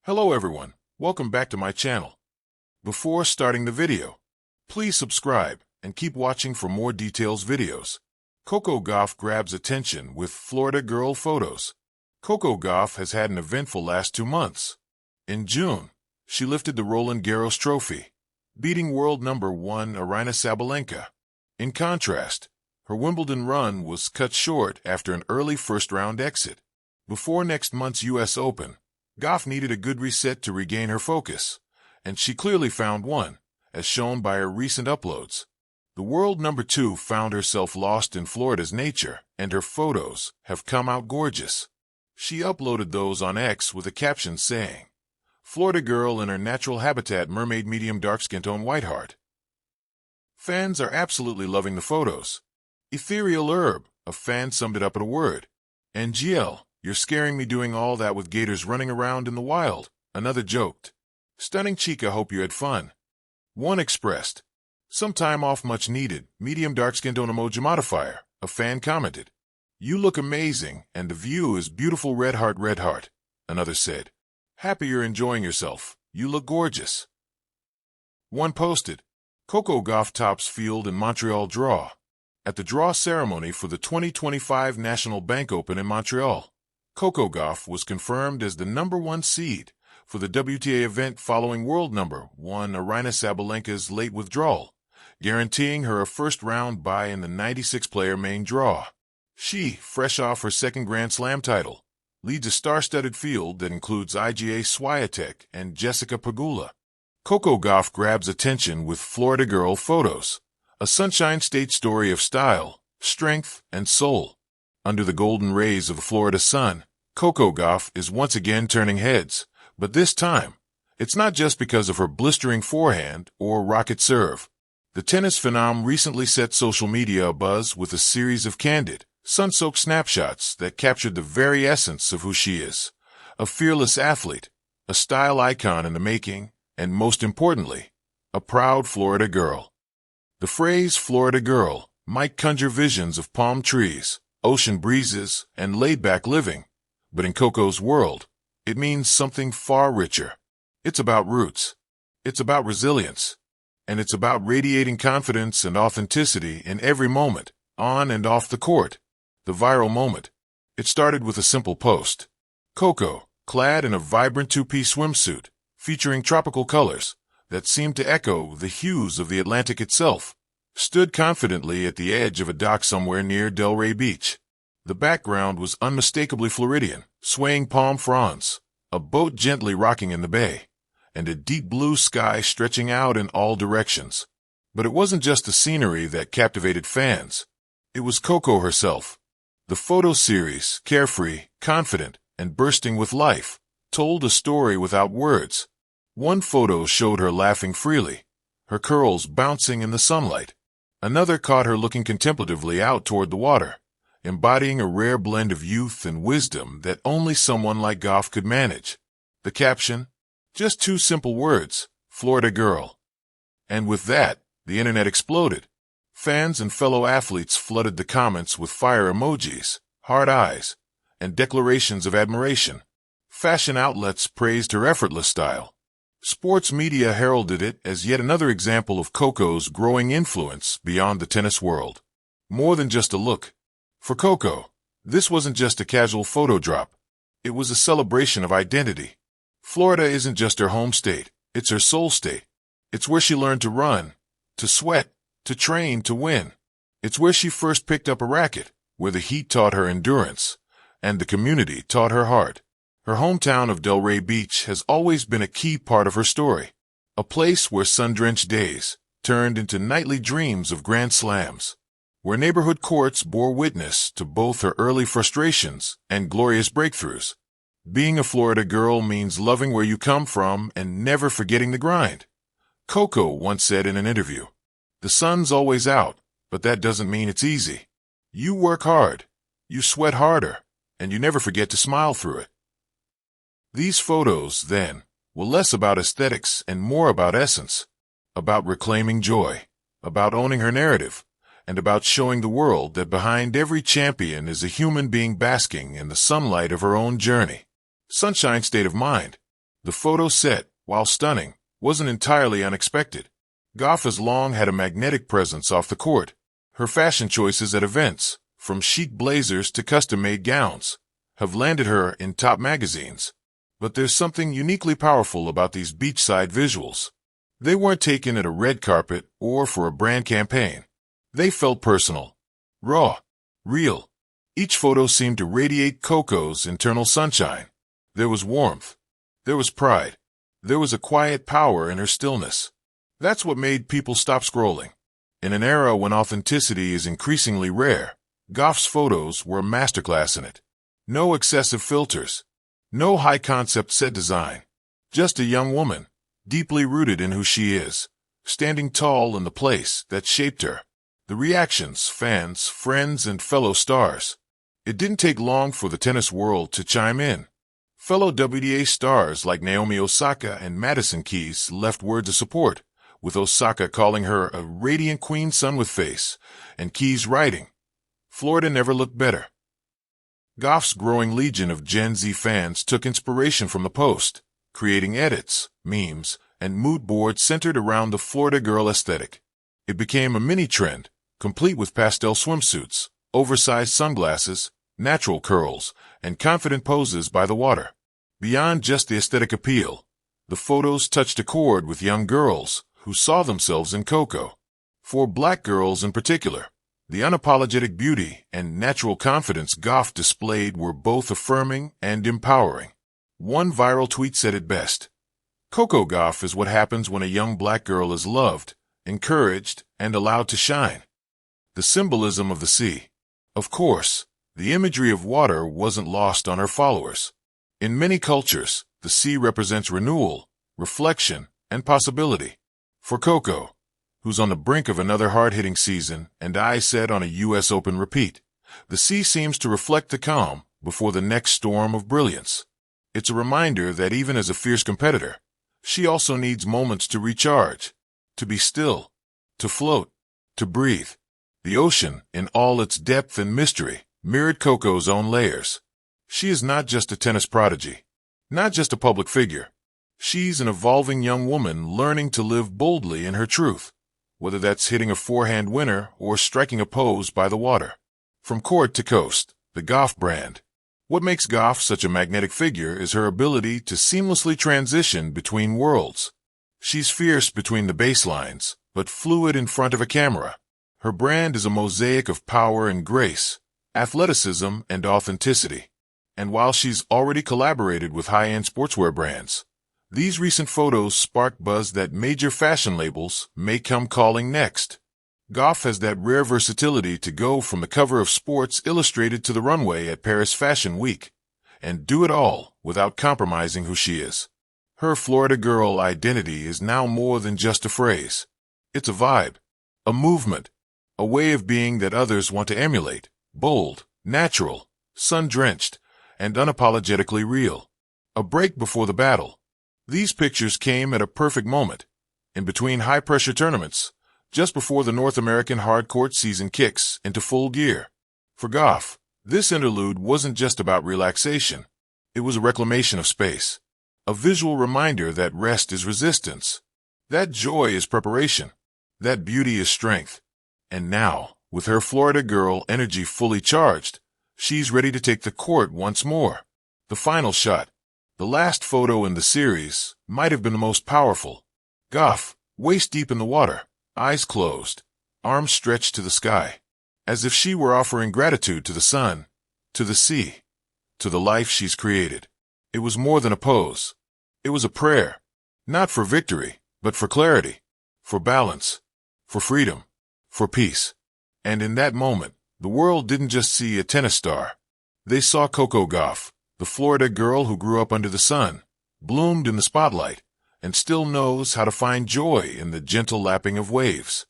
Hello everyone, welcome back to my channel. Before starting the video, please subscribe and keep watching for more details videos. Coco Gauff grabs attention with Florida girl photos. Coco Gauff has had an eventful last 2 months. In June, she lifted the Roland Garros trophy, beating world number 1 Aryna Sabalenka. In contrast, her Wimbledon run was cut short after an early first-round exit. Before next month's U.S. Open, Gauff needed a good reset to regain her focus, and she clearly found one, as shown by her recent uploads. The world number 2 found herself lost in Florida's nature, and her photos have come out gorgeous. She uploaded those on X with a caption saying, "Florida girl in her natural habitat, mermaid, medium dark skin tone, white heart." Fans are absolutely loving the photos. Ethereal Herb, a fan, summed it up in a word. NGL, "You're scaring me doing all that with gators running around in the wild," another joked. Stunning Chica, hope you had fun. One expressed, "Some time off much needed, medium dark skin tone emoji modifier," a fan commented. "You look amazing, and the view is beautiful, red heart, another said. "Happy you're enjoying yourself, you look gorgeous." One posted, "Coco Gauff tops field in Montreal draw." At the draw ceremony for the 2025 National Bank Open in Montreal, Coco Gauff was confirmed as the number 1 seed for the WTA event following world number 1 Aryna Sabalenka's late withdrawal, guaranteeing her a first-round bye in the 96-player main draw. She, fresh off her second Grand Slam title, leads a star-studded field that includes Iga Swiatek and Jessica Pegula. Coco Gauff grabs attention with Florida girl photos, a Sunshine State story of style, strength, and soul. Under the golden rays of the Florida sun, Coco Gauff is once again turning heads, but this time, it's not just because of her blistering forehand or rocket serve. The tennis phenom recently set social media abuzz with a series of candid, sun-soaked snapshots that captured the very essence of who she is: a fearless athlete, a style icon in the making, and most importantly, a proud Florida girl. The phrase Florida girl might conjure visions of palm trees, ocean breezes, and laid-back living, but in Coco's world, it means something far richer. It's about roots, it's about resilience, and it's about radiating confidence and authenticity in every moment, on and off the court. The viral moment. It started with a simple post. Coco, clad in a vibrant 2-piece swimsuit, featuring tropical colors that seemed to echo the hues of the Atlantic itself, stood confidently at the edge of a dock somewhere near Delray Beach. The background was unmistakably Floridian, swaying palm fronds, a boat gently rocking in the bay, and a deep blue sky stretching out in all directions. But it wasn't just the scenery that captivated fans. It was Coco herself. The photo series, carefree, confident, and bursting with life, told a story without words. One photo showed her laughing freely, her curls bouncing in the sunlight. Another caught her looking contemplatively out toward the water, embodying a rare blend of youth and wisdom that only someone like Gauff could manage. The caption? Just 2 simple words: Florida girl. And with that, the internet exploded. Fans and fellow athletes flooded the comments with fire emojis, heart eyes, and declarations of admiration. Fashion outlets praised her effortless style. Sports media heralded it as yet another example of Coco's growing influence beyond the tennis world. More than just a look. For Coco, this wasn't just a casual photo drop. It was a celebration of identity. Florida isn't just her home state, it's her soul state. It's where she learned to run, to sweat, to train, to win. It's where she first picked up a racket, where the heat taught her endurance, and the community taught her heart. Her hometown of Delray Beach has always been a key part of her story, a place where sun-drenched days turned into nightly dreams of Grand Slams, where neighborhood courts bore witness to both her early frustrations and glorious breakthroughs. Being a Florida girl means loving where you come from and never forgetting the grind. Coco once said in an interview, "The sun's always out, but that doesn't mean it's easy. You work hard, you sweat harder, and you never forget to smile through it." These photos, then, were less about aesthetics and more about essence, about reclaiming joy, about owning her narrative, and about showing the world that behind every champion is a human being basking in the sunlight of her own journey. Sunshine State of Mind. The photo set, while stunning, wasn't entirely unexpected. Gauff has long had a magnetic presence off the court. Her fashion choices at events, from chic blazers to custom-made gowns, have landed her in top magazines. But there's something uniquely powerful about these beachside visuals. They weren't taken at a red carpet or for a brand campaign. They felt personal, raw, real. Each photo seemed to radiate Coco's internal sunshine. There was warmth. There was pride. There was a quiet power in her stillness. That's what made people stop scrolling. In an era when authenticity is increasingly rare, Gauff's photos were a masterclass in it. No excessive filters. No high-concept set design. Just a young woman, deeply rooted in who she is, standing tall in the place that shaped her. The reactions, fans, friends, and fellow stars. It didn't take long for the tennis world to chime in. Fellow WTA stars like Naomi Osaka and Madison Keys left words of support, with Osaka calling her a radiant queen sun with face, and Keys writing, "Florida never looked better." Gauff's growing legion of Gen Z fans took inspiration from the post, creating edits, memes, and mood boards centered around the Florida girl aesthetic. It became a mini-trend, complete with pastel swimsuits, oversized sunglasses, natural curls, and confident poses by the water. Beyond just the aesthetic appeal, the photos touched a chord with young girls who saw themselves in Coco. For black girls in particular, the unapologetic beauty and natural confidence Gauff displayed were both affirming and empowering. One viral tweet said it best. Coco Gauff is what happens when a young black girl is loved, encouraged, and allowed to shine. The symbolism of the sea. Of course, the imagery of water wasn't lost on her followers. In many cultures, the sea represents renewal, reflection, and possibility. For Coco, who's on the brink of another hard-hitting season and eyes set on a U.S. Open repeat, the sea seems to reflect the calm before the next storm of brilliance. It's a reminder that even as a fierce competitor, she also needs moments to recharge, to be still, to float, to breathe. The ocean, in all its depth and mystery, mirrored Coco's own layers. She is not just a tennis prodigy, not just a public figure. She's an evolving young woman learning to live boldly in her truth, whether that's hitting a forehand winner or striking a pose by the water. From court to coast, the Gauff brand. What makes Gauff such a magnetic figure is her ability to seamlessly transition between worlds. She's fierce between the baselines, but fluid in front of a camera. Her brand is a mosaic of power and grace, athleticism and authenticity. And while she's already collaborated with high-end sportswear brands, these recent photos spark buzz that major fashion labels may come calling next. Gauff has that rare versatility to go from the cover of Sports Illustrated to the runway at Paris Fashion Week, and do it all without compromising who she is. Her Florida girl identity is now more than just a phrase. It's a vibe, a movement, a way of being that others want to emulate, bold, natural, sun-drenched, and unapologetically real. A break before the battle. These pictures came at a perfect moment, in between high-pressure tournaments, just before the North American hard-court season kicks into full gear. For Gauff, this interlude wasn't just about relaxation. It was a reclamation of space, a visual reminder that rest is resistance, that joy is preparation, that beauty is strength. And now, with her Florida girl energy fully charged, she's ready to take the court once more. The final shot. The last photo in the series might have been the most powerful. Gauff, waist-deep in the water, eyes closed, arms stretched to the sky, as if she were offering gratitude to the sun, to the sea, to the life she's created. It was more than a pose. It was a prayer, not for victory, but for clarity, for balance, for freedom, for peace. And in that moment, the world didn't just see a tennis star. They saw Coco Gauff, the Florida girl who grew up under the sun, bloomed in the spotlight, and still knows how to find joy in the gentle lapping of waves.